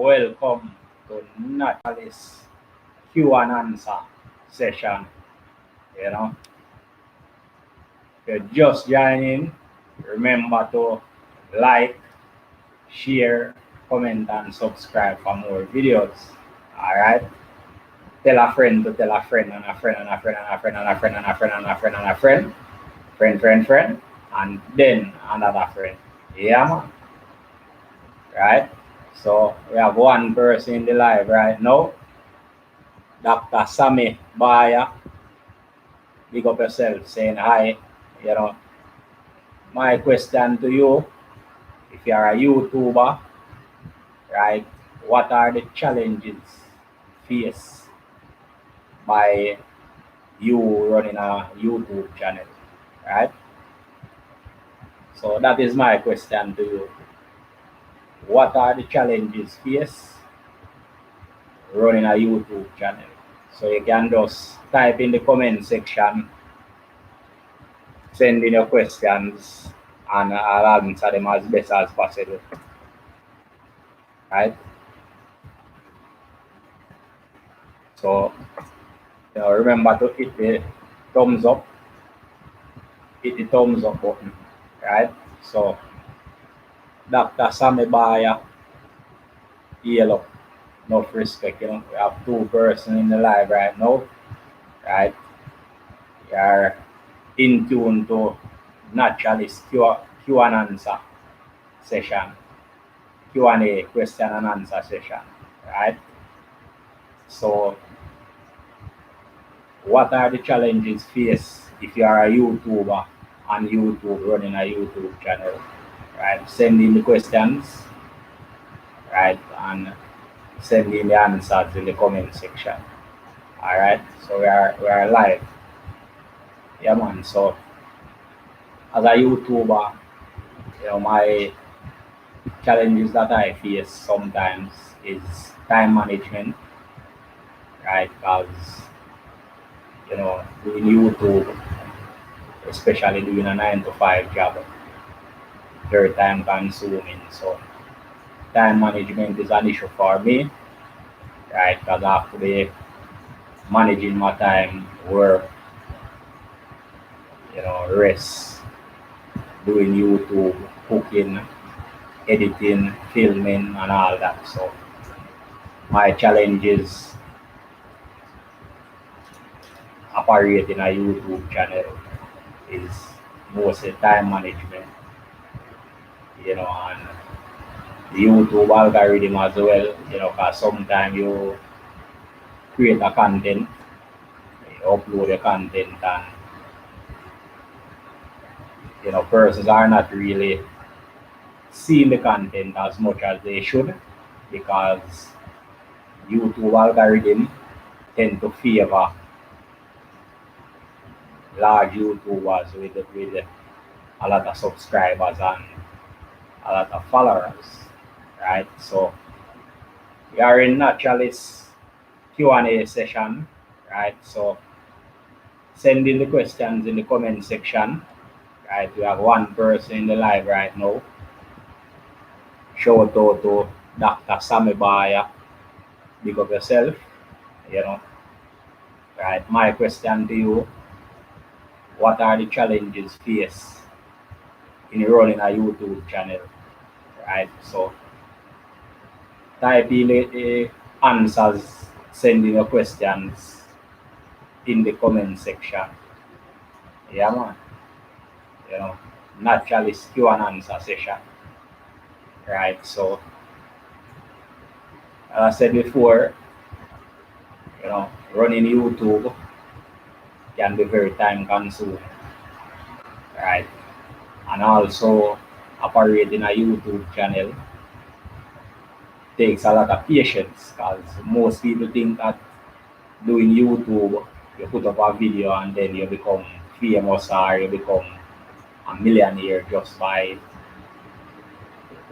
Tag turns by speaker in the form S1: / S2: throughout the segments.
S1: Welcome to Naturaliss Q and Answer session. You know, if you're just joining, remember to like, share, comment, and subscribe for more videos. Alright? Tell a friend to tell a friend and a friend and a friend and a friend and a friend and a friend and a friend and a friend. Friend, and then another friend. Yeah, man. Right? So we have one person in the live right now. Dr. Sammy Baya. Big up yourself, saying hi. You know, my question to you, if you are a YouTuber, right, what are the challenges faced by you running a YouTube channel, right? So that is my question to you. What are the challenges faced running a YouTube channel? So you can just type in the comment section, send in your questions, and I'll answer them as best as possible. Right? So remember to hit the thumbs up, button, right? So Dr. Sammy Baya, yellow, enough respect, we have two persons in the live right now, right? We are in tune to Naturaliss Q and Answer session, Q&A, question and answer session, right? So what are the challenges faced if you are a YouTuber on YouTube, running a YouTube channel, right? Send in the questions, right, and send in the answers in the comment section. All right, so we are live. Yeah, man. So as a YouTuber, my challenges that I face sometimes is time management, right? Because doing YouTube, especially doing a 9-to-5 job, very time consuming. So time management is an issue for me, right? Because I have to be managing my time, work, rest, doing YouTube, cooking, editing, filming, and all that. So my challenge is operating a YouTube channel is mostly time management, and the YouTube algorithm as well, because sometimes you create a content, you upload the content, and persons are not really seeing the content as much as they should, because YouTube algorithm tend to favor large YouTubers with a lot of subscribers and a lot of followers, right? So we are in Naturaliss Q&A session, right? So send in the questions in the comment section, right? We have one person in the live right now. Shout out to Dr. Sammy Baya. Big up yourself, right? My question to you, what are the challenges faced in running a YouTube channel, right? So type in the answers, send in your questions in the comment section. Yeah, man. Naturaliss Q and Answer session, right? So as I said before, running YouTube can be very time consuming, right? And also operating a YouTube channel takes a lot of patience, because most people think that doing YouTube, you put up a video and then you become famous or you become a millionaire just by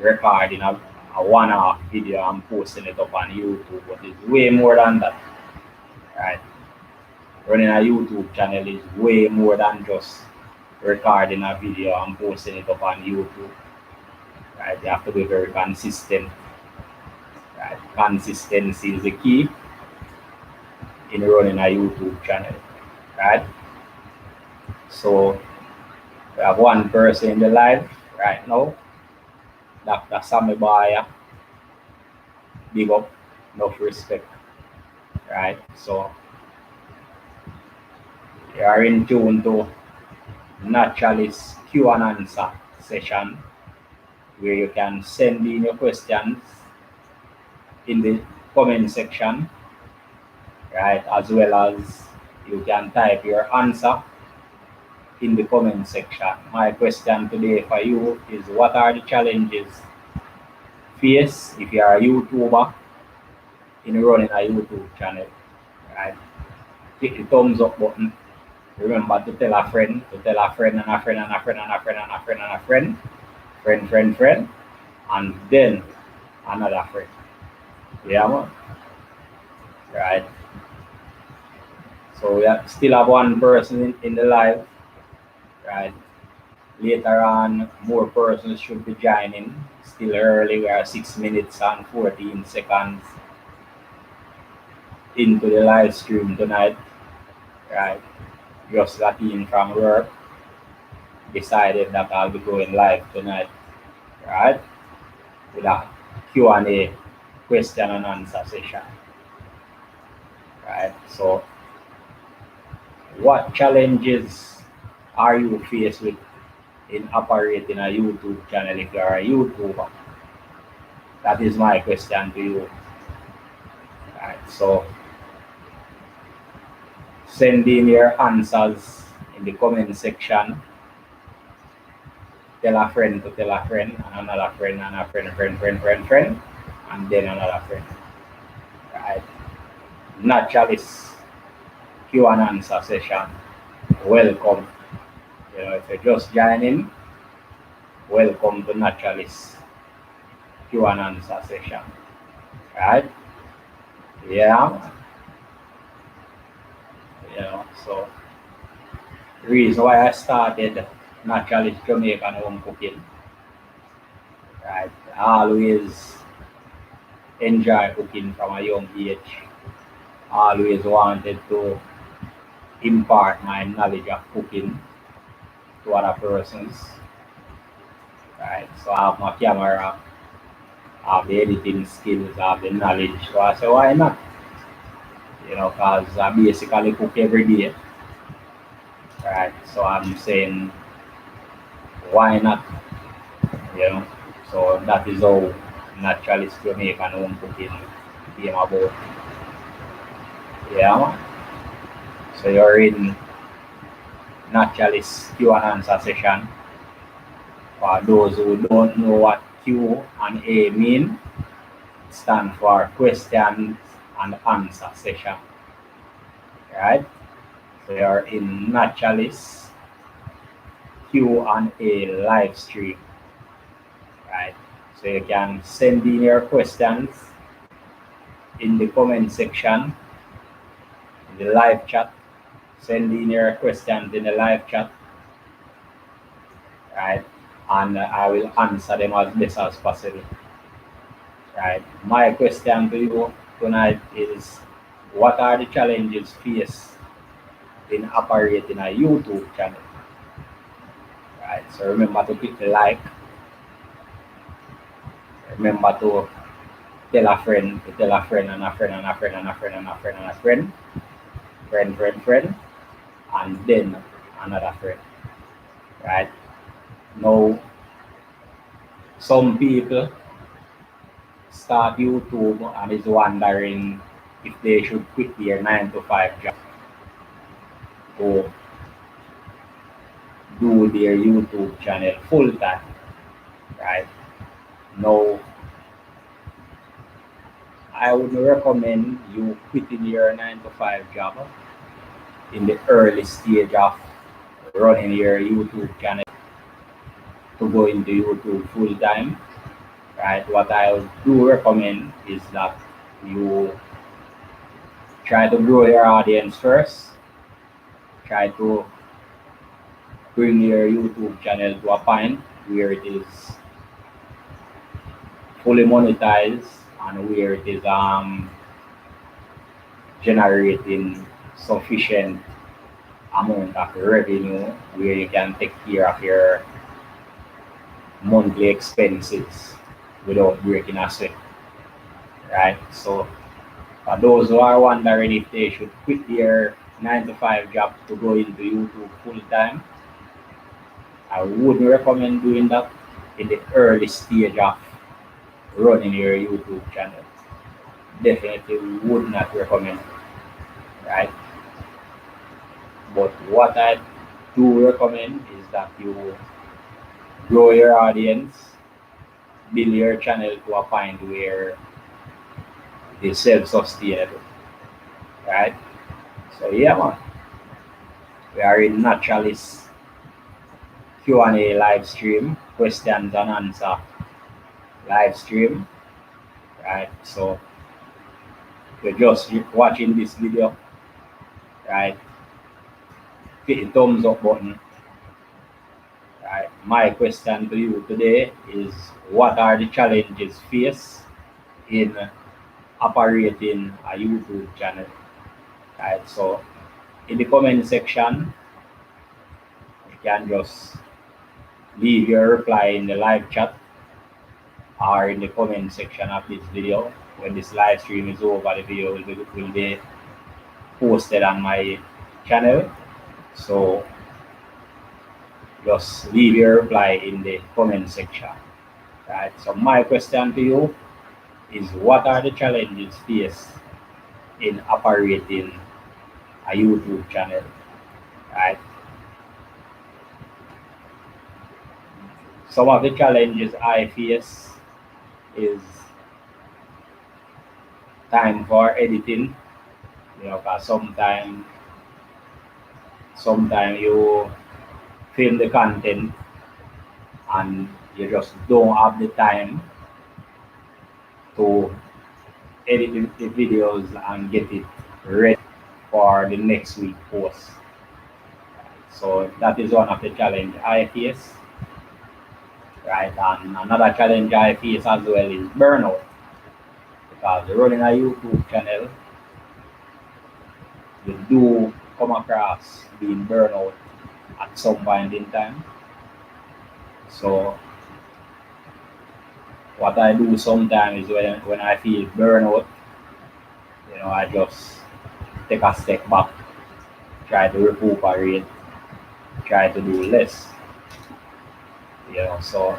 S1: recording a one-off video and posting it up on YouTube. But it's way more than that, right? Running a YouTube channel is way more than just recording a video and posting it up on YouTube, right? You have to be very consistent, right? consistency is the key in running a YouTube channel, right? So we have one person in the live right now, Dr. Sammy Baya. Big up, enough respect, right? So you are in tune to Naturaliss Q and answer session, where you can send in your questions in the comment section, right? As well as you can type your answer in the comment section. My question today for you is, what are the challenges faced if you are a YouTuber in running a YouTube channel, right? Click the thumbs up button. Remember to tell a friend, and a friend, and a friend, and a friend, and a friend, and a friend, and a friend, and then another friend. Yeah, man. Right. So we still have one person in the live, right? Later on, more persons should be joining. Still early, we are 6 minutes and 14 seconds into the live stream tonight, right? Just got in from work, decided that I'll be going live tonight, right? With a Q&A, question and answer session, right? So what challenges are you faced with in operating a YouTube channel if you are a YouTuber? That is my question to you, right? So send in your answers in the comment section. Tell a friend to tell a friend, and another friend, and a friend, and then another friend, right? Naturaliss Q and answer session. Welcome. You know, if you're just joining, welcome to Naturaliss Q and answer session, right? Yeah. You know, so the reason why I started Naturaliss Jamaican Home Cooking, right? I always enjoy cooking from a young age. I always wanted to impart my knowledge of cooking to other persons, right? So I have my camera, I have the editing skills, I have the knowledge. So I say, why not? You know, because I basically cook every day, right? So I'm saying, why not? You know, so that is how Naturaliss Jamaican Home Cooking came about. Yeah. So you're in Naturaliss Q and answer session. For those who don't know what Q and A mean, it stands for questions and answer session, right? So you're in Naturaliss Q and A live stream, right? So you can send in your questions in the comment section, in the live chat. Send in your questions in the live chat, right? And I will answer them as best as possible, right? My question to you tonight is, what are the challenges faced in operating a YouTube channel, right? So remember to click the like. Remember to tell a friend, to tell a friend, and a friend, and a friend, and a friend, and a friend, and a friend, and then another friend, right? Now, some people start YouTube and is wondering if they should quit their 9 to 5 job to do their YouTube channel full time, right? Now, I would recommend you quitting your 9 to 5 job in the early stage of running your YouTube channel to go into YouTube full time, right? What I do recommend is that you try to grow your audience first. Try to bring your YouTube channel to a point where it is fully monetized and where it is generating sufficient amount of revenue where you can take care of your monthly expenses without breaking a sweat, right? So for those who are wondering if they should quit their 9 to 5 job to go into YouTube full time, I wouldn't recommend doing that in the early stage of running your YouTube channel. Definitely would not recommend, right? But what I do recommend is that you grow your audience, build your channel to a point where it's self-sustainable, right? So yeah, man, we are in Naturaliss Q&A live stream, questions and answer live stream, right? So if you're just watching this video, right, hit the thumbs up button. Right. My question to you today is, what are the challenges faced in operating a YouTube channel? Right. So in the comment section, you can just leave your reply in the live chat or in the comment section of this video. When this live stream is over, the video will be posted on my channel. So just leave your reply in the comment section. Right. So my question to you is, what are the challenges faced in operating a YouTube channel? Right. Some of the challenges I face is time for editing. Cause sometimes you film the content and you just don't have the time to edit the videos and get it ready for the next week post. So that is one of the challenges I face. Right, and another challenge I face as well is burnout. Because running a YouTube channel, you do come across being burnout at some point in time. So what I do sometimes is when I feel burnout, I just take a step back, try to recuperate, try to do less. So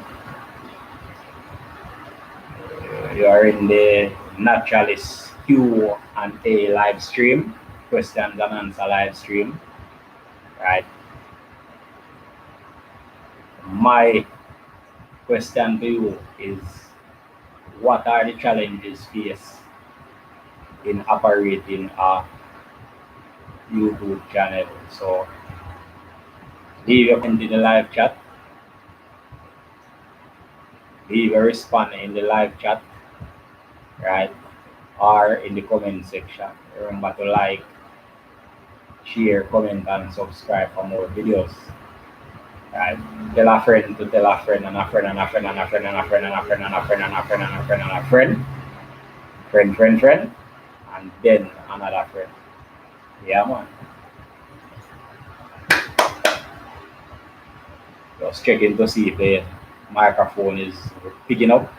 S1: you are in the Naturaliss Q&A live stream, questions and answer live stream, right? My question to you is, what are the challenges faced in operating a YouTube channel? So leave your comment in the live chat, leave a response in the live chat, right, or in the comment section. Remember to like, share, comment, and subscribe for more videos. Right. Tell a friend to tell a friend and a friend and a friend and a friend and a friend and a friend and a friend and a friend and a friend and a friend, friend, and then another friend. Yeah, man. Just checking to see if the microphone is picking up.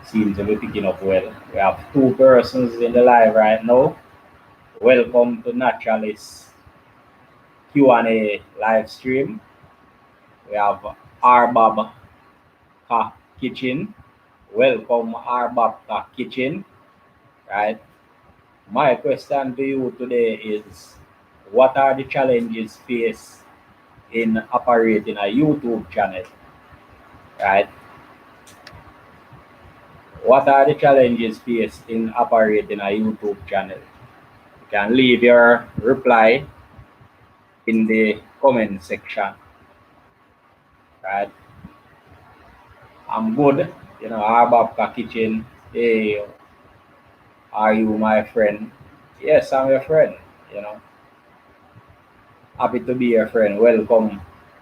S1: Seems to be picking up well. We have 2 persons in the live right now. Welcome to Naturaliss Q&A live stream. We have Arbab Kitchen. Welcome, Arbab Kitchen. Right. My question to you today is, what are the challenges faced in operating a YouTube channel? Right. What are the challenges faced in operating a YouTube channel? You can leave your reply in the comment section. Right. I'm good. Arbabka Kitchen. Hey, are you my friend? Yes, I'm your friend. Happy to be your friend. Welcome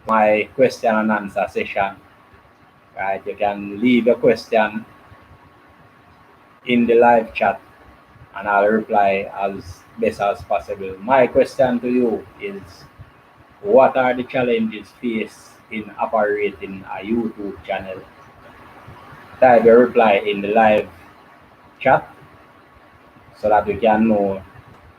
S1: my question and answer session. Right. You can leave a question in the live chat and I'll reply as best as possible. My question to you is, what are the challenges faced in operating a YouTube channel? Type your reply in the live chat so that we can know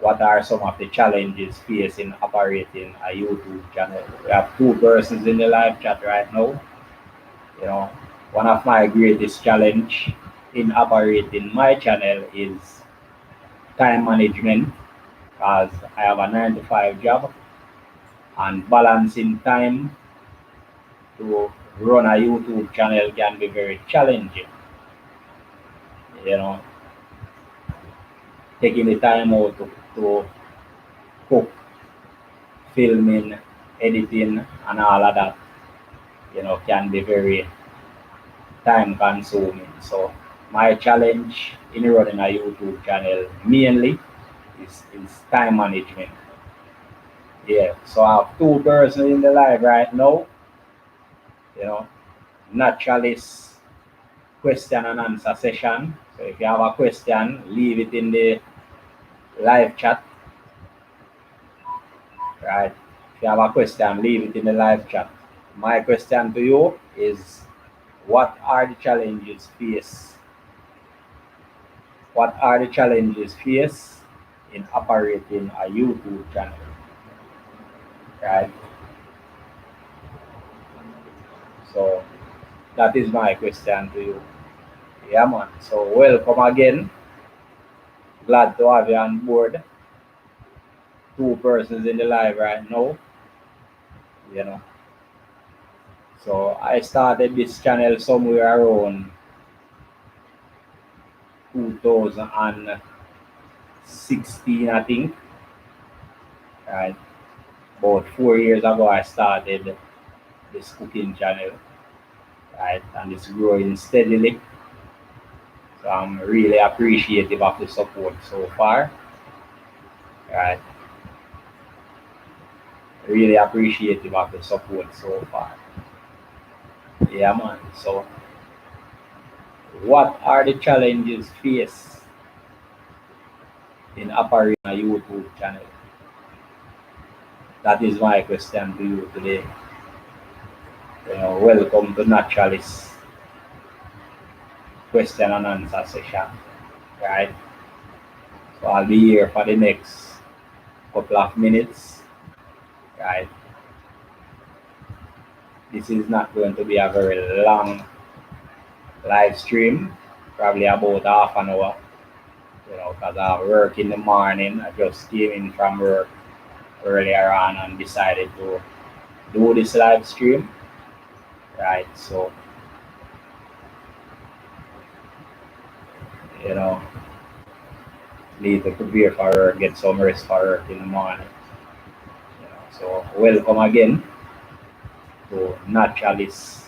S1: what are some of the challenges faced in operating a YouTube channel. We have 2 persons in the live chat right now. You know, one of my greatest challenge in operating my channel is time management, because I have a 9 to 5 job and balancing time to run a YouTube channel can be very challenging. You know, taking the time out to cook, filming, editing, and all of that, can be very time consuming. So my challenge in running a YouTube channel mainly is time management. Yeah, so I have 2 persons in the live right now. Naturaliss question and answer session. So if you have a question, leave it in the live chat. Right? If you have a question, leave it in the live chat. My question to you is, what are the challenges faced? What are the challenges faced in operating a YouTube channel? Right? So that is my question to you. Yeah, man. So welcome again. Glad to have you on board. 2 persons in the live right now. So I started this channel somewhere around 2016, I think. Right? About 4 years ago, I started this cooking channel. Right? And it's growing steadily. So I'm really appreciative of the support so far. Right? Really appreciative of the support so far. Yeah, man. So what are the challenges faced in operating a YouTube channel? That is my question to you today. Welcome to Naturaliss question and answer session. Right? So I'll be here for the next couple of minutes. Right? This is not going to be a very long live stream, probably about half an hour. Because I work in the morning. I just came in from work earlier on and decided to do this live stream. Right? So, need to prepare for work, get some rest for work in the morning. So welcome again to Naturaliss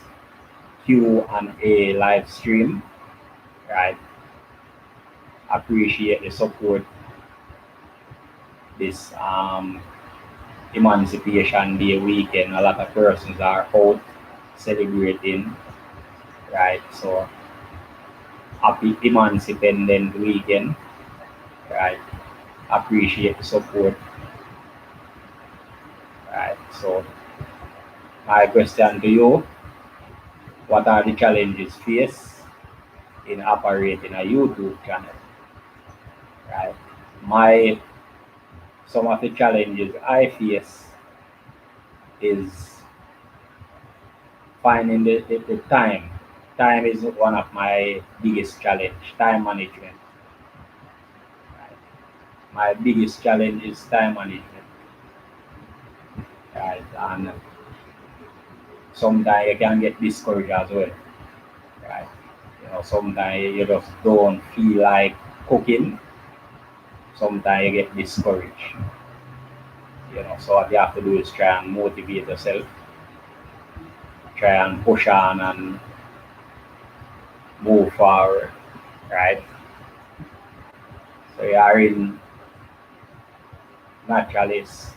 S1: Q&A live stream. Right? Appreciate the support this Emancipation Day weekend. A lot of persons are out celebrating. Right? So happy Emancipation weekend. Right? Appreciate the support. Right? So my question to you, what are the challenges faced in operating a YouTube channel? Right? Some of the challenges I face is finding the time. Time is one of my biggest challenge, time management. Right? My biggest challenge is time management. Right? And sometimes you can get discouraged as well. Right? Sometimes you just don't feel like cooking. Sometimes you get discouraged. So what you have to do is try and motivate yourself, try and push on and move forward. Right? So you are in Naturaliss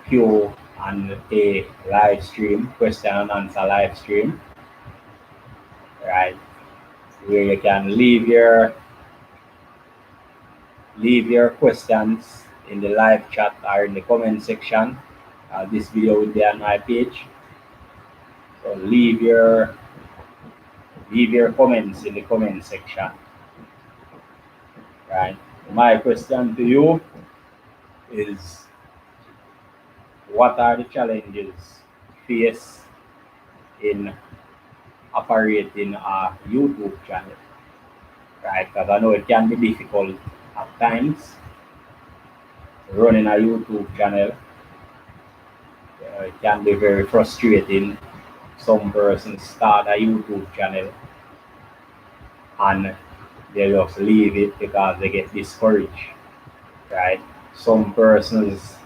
S1: Q&A live stream, question and answer live stream. Right? Where you can leave your leave your questions in the live chat or in the comment section. This video will be on my page. So leave your comments in the comment section. Right. My question to you is, what are the challenges faced in operating a YouTube channel? Right, because I know it can be difficult at times running a YouTube channel. It can be very frustrating. Some persons start a YouTube channel and they just leave it because they get discouraged. Right? Some persons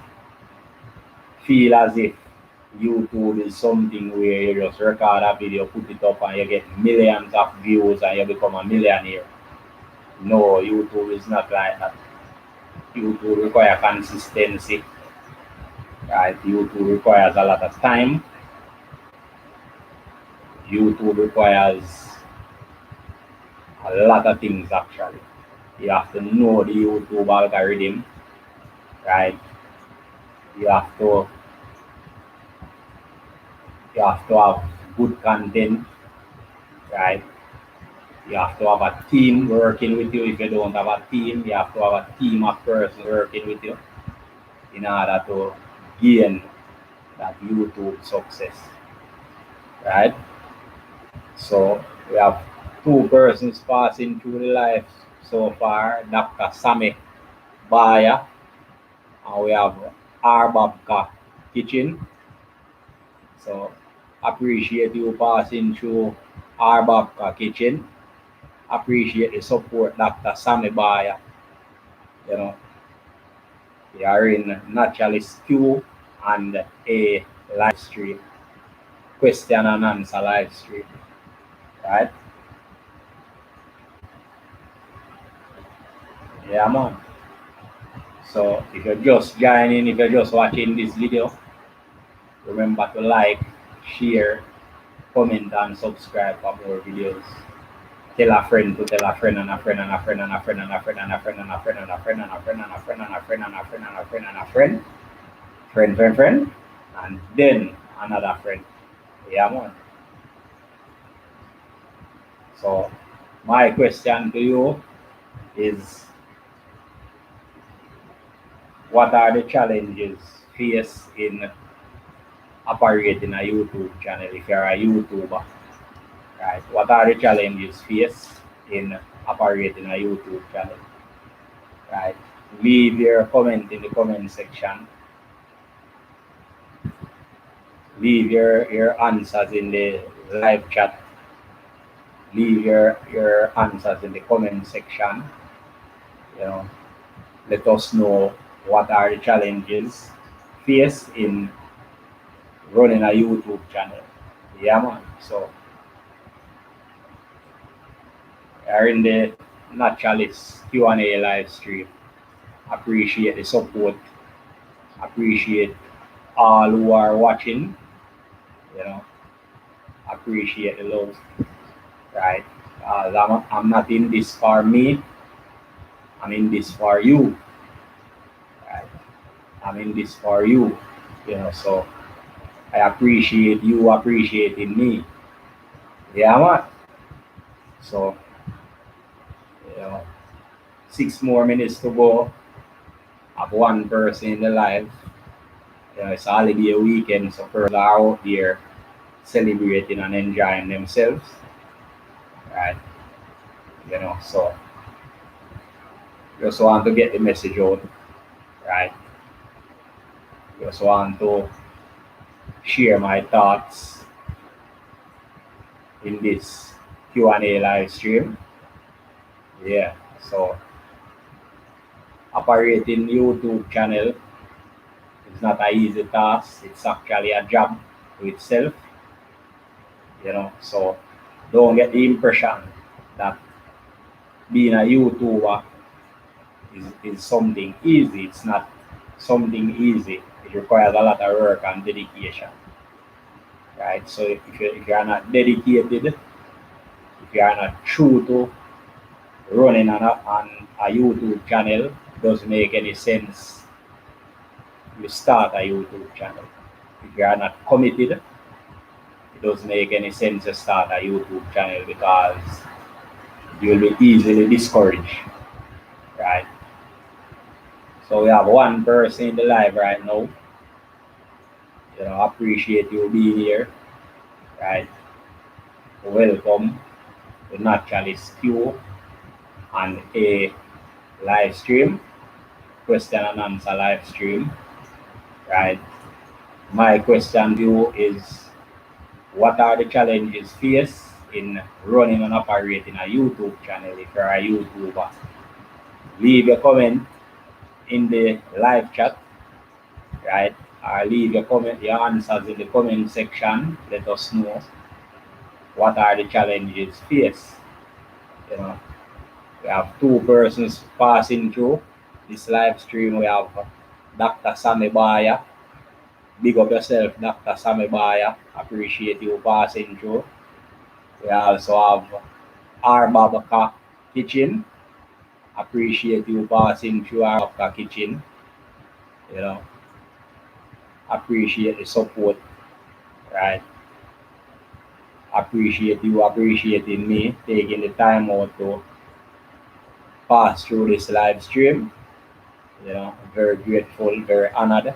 S1: feel as if YouTube is something where you just record a video, put it up, and you get millions of views and you become a millionaire. No, YouTube is not like that. YouTube requires consistency. Right? YouTube requires a lot of time. YouTube requires a lot of things actually. You have to know the YouTube algorithm, right? You have to have good content, right? You have to have a team working with you. If you don't have a team, you have to have a team of persons working with you in order to gain that YouTube success, right? So we have two persons passing through the life so far, Dr. Sammy Baya, and we have Arbabka Kitchen. So appreciate you passing through Arbabka Kitchen. Appreciate the support, Dr. Sammy Baya. You know, we are in Naturaliss Q and a live stream, question and answer live stream, right? Yeah, man. So if you're just joining, if you're just watching this video, remember to like, share, comment, and subscribe for more videos. Tell a friend to tell a friend and a friend and a friend and a friend and a friend and a friend and a friend and a friend and a friend and a friend and a friend and a friend and a friend and a friend, friend, and then another friend. Yeah, man. So my question to you is, what are the challenges faced in operating a YouTube channel if you're a YouTuber? Right? What are the challenges faced in operating a YouTube channel? Right? Leave your comment in the comment section. Leave your answers in the live chat. Leave your answers in the comment section. You know, let us know what are the challenges faced in running a YouTube channel. Yeah, man. So we are in the Naturaliss Q&A live stream. Appreciate the support. Appreciate all who are watching. You know, appreciate the love. Right? I'm not in this for me. I'm in this for you. Right? I'm in this for you. You know, so I appreciate you appreciating me. Yeah, man. So, you know, 6 more minutes to go. Have one person in the live. You know, it's a holiday weekend, so people are out there celebrating and enjoying themselves. Right? You know, so just want to get the message out. Right? Just want to share my thoughts in this Q&A live stream. Yeah, so operating YouTube channel is not an easy task. It's actually a job to itself. You know, so don't get the impression that being a YouTuber is something easy. It's not something easy. It requires a lot of work and dedication. Right? So if you are not dedicated, if you are not true to running on a YouTube channel doesn't make any sense. You start a YouTube channel. If you are not committed, it doesn't make any sense to start a YouTube channel because you'll be easily discouraged, right? So we have one person in the live right now. Appreciate you being here, right? Welcome to Naturaliss Q and A live stream, question and answer live stream, right? My question to you is, what are the challenges faced in running and operating a YouTube channel if you're a YouTuber? Leave your comment in the live chat, right? Or leave your answers in the comment section. Let us know what are the challenges faced. We have two persons passing through this live stream. We have Dr. Sammy Baya. Big up yourself, Dr. Sammy Baya. Appreciate you passing through. We also have Arbabaka Kitchen. Appreciate you passing through Arbabaka Kitchen. Appreciate the support, right? Appreciate you appreciating me, taking the time out to pass through this live stream. Very grateful, very honored,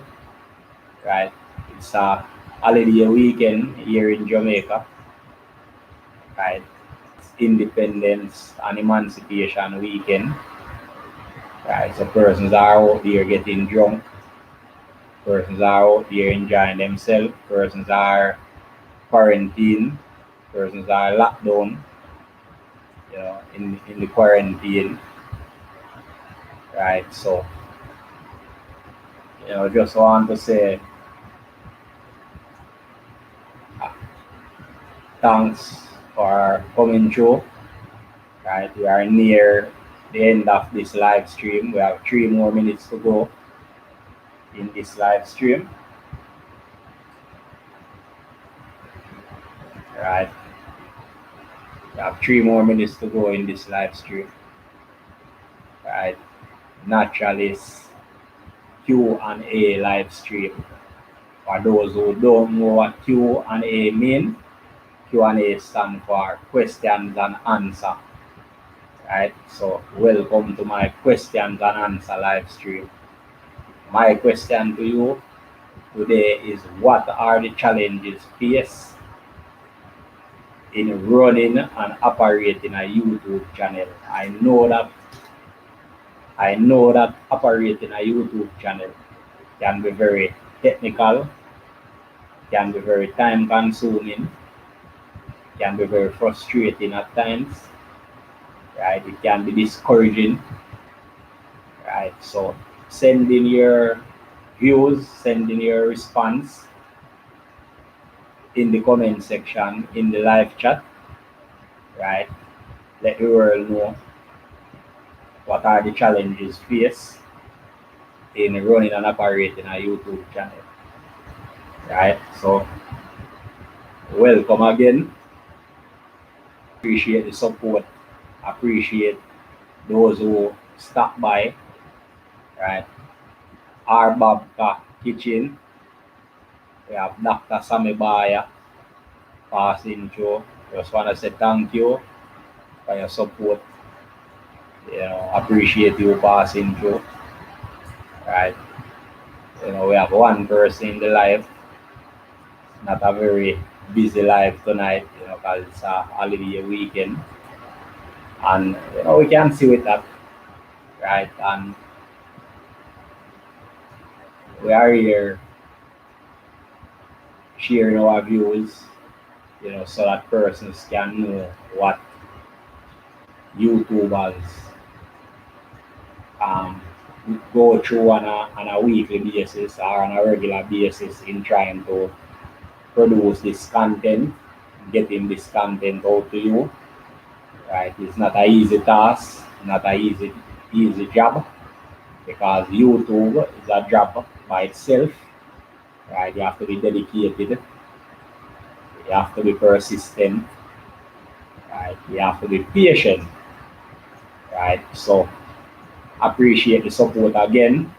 S1: right? It's a holiday weekend here in Jamaica, right? It's Independence and Emancipation weekend, right? So persons are out here getting drunk, persons are out here enjoying themselves, persons are quarantined, persons are locked down, in the quarantine, right? So, just want to say thanks for coming through, right? We are near the end of this live stream. We have 3 more minutes to go in this live stream, right? We have 3 more minutes to go in this live stream, right? Naturaliss Q&A live stream. For those who don't know what Q&A mean, Q&A stand for questions and answer, right? So welcome to my questions and answer live stream. My question to you today is, what are the challenges faced in running and operating a YouTube channel? I know that operating a YouTube channel can be very technical, can be very time consuming, can be very frustrating at times, right? It can be discouraging, right? So send in your views, send in your response in the comment section, in the live chat, right? Let the world know what are the challenges faced in running and operating a YouTube channel, right? So welcome again. Appreciate the support, appreciate those who stop by, right? Arbabka Kitchen. We have Dr. Sammy Baya passing through. Just want to say thank you for your support. Appreciate you passing through, right? We have one person in the live. Not a very busy live tonight, because it's a holiday weekend. And, we can see with that, right? And we are here sharing our views, so that persons can know what YouTubers go through on a weekly basis or on a regular basis in trying to produce this content, getting this content out to you, right? It's not an easy task, not an easy job, because YouTube is a job by itself, right? You have to be dedicated, you have to be persistent, right? You have to be patient, right? So appreciate the support again.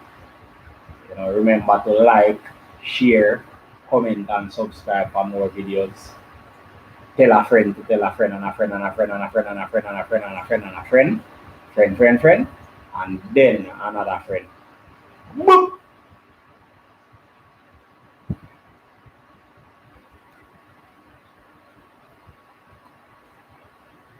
S1: Remember to like, share, comment, and subscribe for more videos. Tell a friend to tell a friend and a friend and a friend and a friend and a friend and a friend and a friend and a friend, friend, and then another friend. Boop!